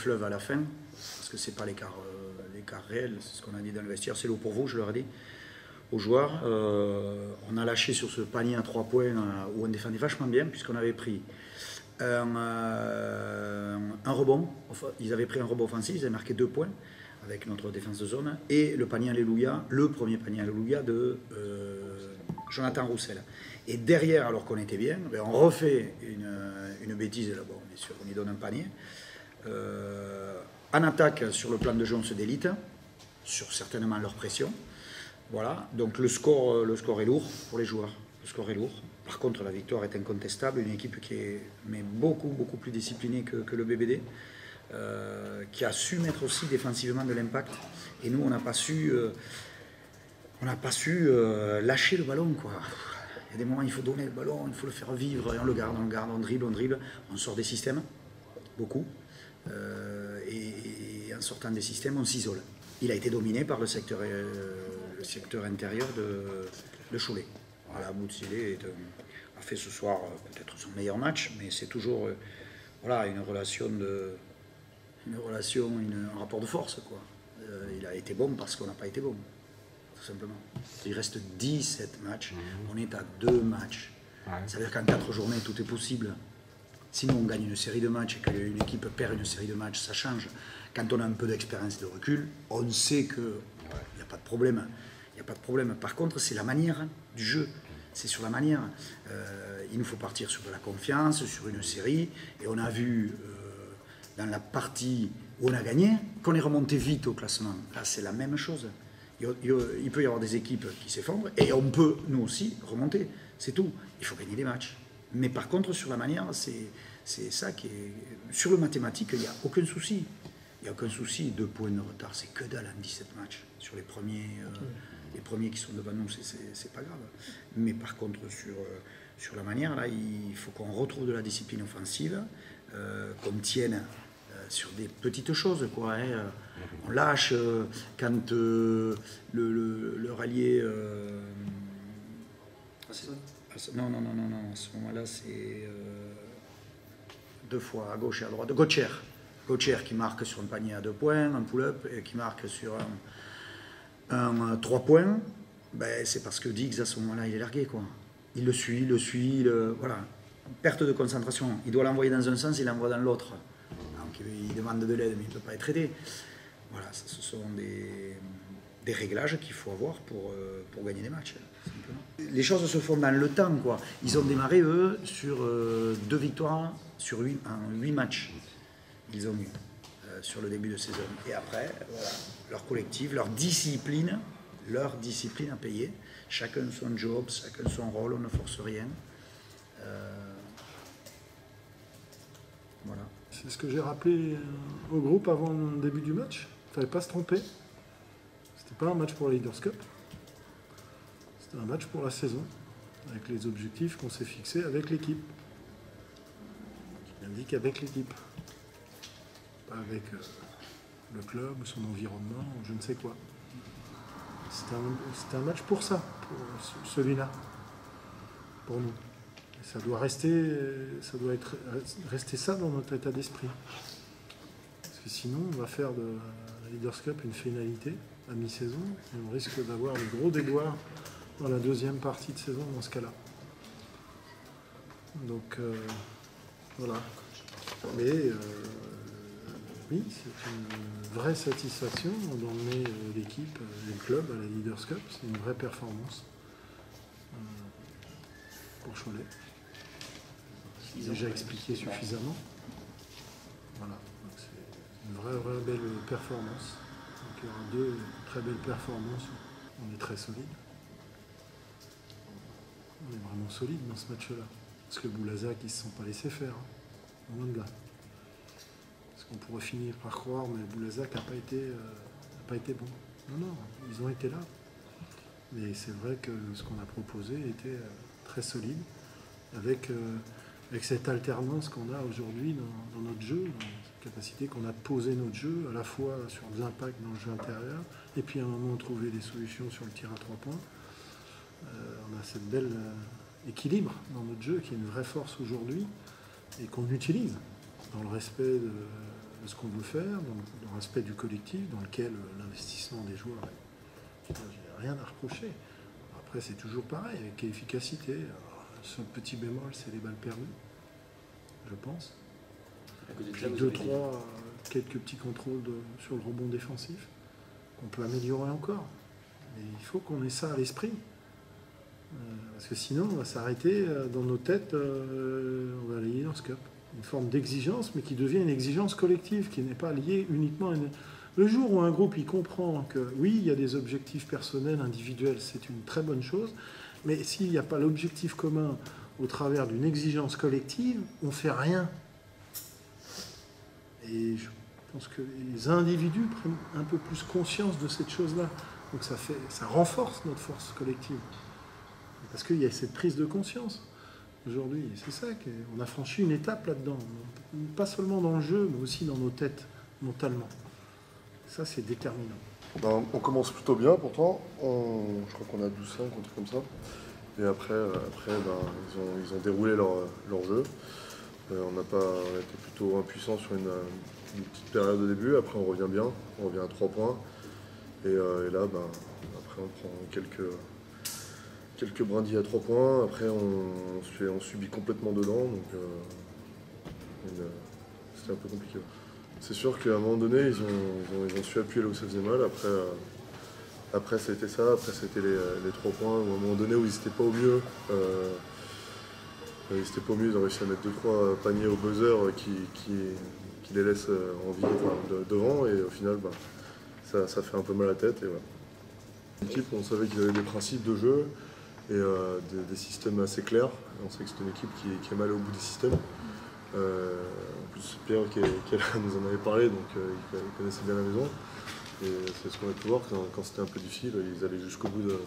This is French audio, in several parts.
fleuve à la fin, parce que c'est pas l'écart réel, c'est ce qu'on a dit dans le vestiaire, c'est l'eau pour vous, je leur ai dit aux joueurs. On a lâché sur ce panier à 3 points où on défendait vachement bien, puisqu'on avait pris un rebond, ils avaient pris un rebond offensif, ils avaient marqué 2 points avec notre défense de zone, et le panier Alléluia, le premier panier Alléluia de Jonathan Roussel. Et derrière, alors qu'on était bien, on refait une bêtise, là, bon, bien sûr, on y donne un panier. En attaque, sur le plan de jeu, on se délite, sur certainement leur pression. Voilà, donc le score est lourd pour les joueurs. Le score est lourd. Par contre, la victoire est incontestable. Une équipe qui est beaucoup plus disciplinée que le BBD, qui a su mettre aussi défensivement de l'impact. Et nous, on n'a pas su lâcher le ballon, quoi. Il y a des moments, il faut donner le ballon, il faut le faire vivre, et on le garde, on dribble, on sort des systèmes, beaucoup. Et en sortant des systèmes, on s'isole. Il a été dominé par le secteur intérieur de Cholet. Voilà, Boutsilé a fait ce soir peut-être son meilleur match, mais c'est toujours voilà, un rapport de force, quoi. Il a été bon parce qu'on n'a pas été bon, tout simplement. Il reste 17 matchs, on est à 2 matchs. Ça veut dire qu'en 4 journées, tout est possible. Sinon, on gagne une série de matchs et qu'une équipe perd une série de matchs, ça change. Quand on a un peu d'expérience et de recul, on sait qu'il n'y a pas de problème. Il n'y a pas de problème. Par contre, c'est la manière du jeu. C'est sur la manière. Il nous faut partir sur de la confiance, sur une série. Et on a vu dans la partie où on a gagné qu'on est remonté vite au classement. Là, c'est la même chose. Il peut y avoir des équipes qui s'effondrent et on peut, nous aussi, remonter. C'est tout. Il faut gagner des matchs. Mais par contre, sur la manière, c'est ça qui est... Sur le mathématique, il n'y a aucun souci. Il n'y a aucun souci. 2 points de retard, c'est que dalle en 17 matchs. Sur les premiers qui sont devant nous, c'est pas grave. Mais par contre, sur la manière, là, il faut qu'on retrouve de la discipline offensive, qu'on tienne sur des petites choses, quoi. Hein. On lâche quand le rallié... Non, à ce moment-là, c'est 2 fois, à gauche et à droite. Gauthier qui marque sur un panier à 2 points, un pull-up, et qui marque sur un 3 points, ben, c'est parce que Diggs, à ce moment-là, il est largué, quoi. Il le suit, voilà. Perte de concentration. Il doit l'envoyer dans un sens, il l'envoie dans l'autre. Donc il demande de l'aide, mais il ne peut pas être aidé. Voilà, ce sont des réglages qu'il faut avoir pour gagner des matchs, simplement. Les choses se font dans le temps, quoi. Ils ont démarré, eux, sur 2 victoires sur 8 matchs. Ils ont eu sur le début de saison. Et après, voilà, leur collectif, leur discipline à payer. Chacun son job, chacun son rôle, on ne force rien. Voilà. C'est ce que j'ai rappelé au groupe avant le début du match. Il ne fallait pas se tromper. C'était pas un match pour la Leaders Cup. C'était un match pour la saison, avec les objectifs qu'on s'est fixés avec l'équipe. Qui indique avec l'équipe. Pas avec le club, son environnement, je ne sais quoi. C'était un match pour ça, pour celui-là, pour nous. Et ça doit rester ça dans notre état d'esprit. Parce que sinon, on va faire de la Leaders Cup une finalité à mi-saison et on risque d'avoir le gros déboire dans la deuxième partie de saison dans ce cas-là. Donc, voilà. Mais oui, c'est une vraie satisfaction d'emmener l'équipe et le club à la Leaders Cup. C'est une vraie performance pour Cholet. J'ai déjà expliqué suffisamment. Voilà, donc c'est une vraie belle performance. Donc il y aura 2 très belles performances. On est très solide. On est vraiment solide dans ce match-là. Parce que Boulazac, ils ne se sont pas laissés faire. Hein. Loin de là. Parce qu'on pourrait finir par croire, mais Boulazac n'a pas été bon. Non, ils ont été là. Mais c'est vrai que ce qu'on a proposé était très solide, avec cette alternance qu'on a aujourd'hui dans notre jeu, dans cette capacité qu'on a de poser notre jeu, à la fois sur des impacts dans le jeu intérieur, et puis à un moment trouver des solutions sur le tir à 3 points. On a cette belle équilibre dans notre jeu qui est une vraie force aujourd'hui et qu'on utilise dans le respect de ce qu'on veut faire, dans le respect du collectif, dans lequel l'investissement des joueurs, j'ai rien à reprocher. Après, c'est toujours pareil, avec quelle efficacité. Alors, le seul petit bémol, c'est les balles perdues, je pense. Puis 2-3, quelques petits contrôles sur le rebond défensif, qu'on peut améliorer encore. Mais il faut qu'on ait ça à l'esprit. Parce que sinon, on va s'arrêter dans nos têtes, on va aller dans ce cup. Une forme d'exigence, mais qui devient une exigence collective, qui n'est pas liée uniquement à une... Le jour où un groupe il comprend que oui, il y a des objectifs personnels, individuels, c'est une très bonne chose, mais s'il n'y a pas l'objectif commun au travers d'une exigence collective, on ne fait rien. Et je pense que les individus prennent un peu plus conscience de cette chose-là. Donc ça renforce notre force collective. Parce qu'il y a cette prise de conscience aujourd'hui. Et c'est ça qu'on a franchi une étape là-dedans. Pas seulement dans le jeu, mais aussi dans nos têtes, mentalement. Ça, c'est déterminant. Ben, on commence plutôt bien pourtant. Je crois qu'on a 12-5, un truc comme ça. Et après ben, ils ont déroulé leur jeu. On a été plutôt impuissants sur une petite période au début. Après, on revient bien. On revient à 3 points. Et là, ben, après, on prend quelques brindilles à 3 points. Après, on subit complètement dedans. Donc, c'était un peu compliqué. C'est sûr qu'à un moment donné, ils ont su appuyer là où ça faisait mal. Après ça a été ça. Après, c'était les 3 points. À un moment donné où ils n'étaient pas au mieux. Ils ont réussi à mettre 2-3 paniers au buzzer qui les laissent en vie devant. Et au final, bah, ça fait un peu mal à la tête. Et voilà. L'équipe, on savait qu'ils avaient des principes de jeu et des systèmes assez clairs. On sait que c'est une équipe qui est mal au bout des systèmes. En plus, Pierre qui est là nous en avait parlé, donc il connaissait bien la maison. Et c'est ce qu'on a pu voir quand c'était un peu difficile, ils allaient jusqu'au bout de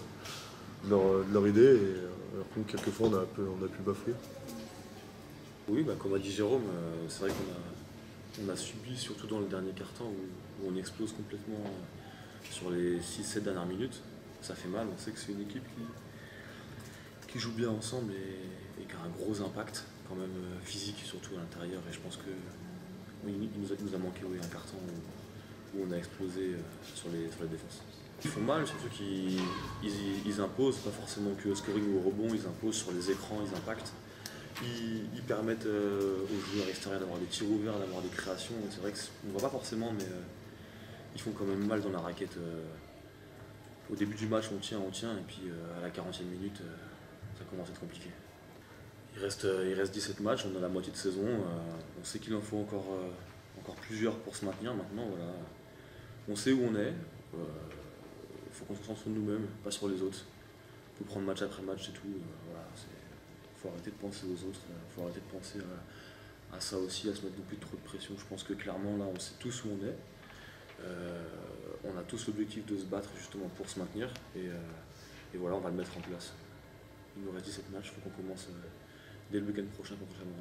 leur idée. Et alors que quelquefois on a pu bafouer. Oui, bah, comme a dit Jérôme, c'est vrai qu'on a subi, surtout dans le dernier quart-temps, où on explose complètement sur les 6-7 dernières minutes. Ça fait mal, on sait que c'est une équipe qui joue bien ensemble et qui a un gros impact quand même physique, surtout à l'intérieur. Et je pense que oui, il nous a manqué un quart-temps où on a explosé sur les défenses. Ils font mal, surtout qu'ils imposent, pas forcément que au scoring ou au rebond, ils imposent sur les écrans, ils impactent. Ils permettent aux joueurs extérieurs d'avoir des tirs ouverts, d'avoir des créations. C'est vrai qu'on ne voit pas forcément, mais ils font quand même mal dans la raquette. Au début du match, on tient, et puis à la 40e minute, ça commence à être compliqué. Il reste 17 matchs, on a la moitié de saison. On sait qu'il en faut encore plusieurs pour se maintenir maintenant. Voilà. On sait où on est. Il faut qu'on se concentre sur nous-mêmes, pas sur les autres. Il faut prendre match après match, c'est tout. Voilà, faut arrêter de penser aux autres, il faut arrêter de penser à ça aussi, à se mettre non plus trop de pression. Je pense que clairement là on sait tous où on est. On a tous l'objectif de se battre justement pour se maintenir et voilà, on va le mettre en place. Il nous reste 17 matchs, il faut qu'on commence dès le week-end prochain contre Clermont.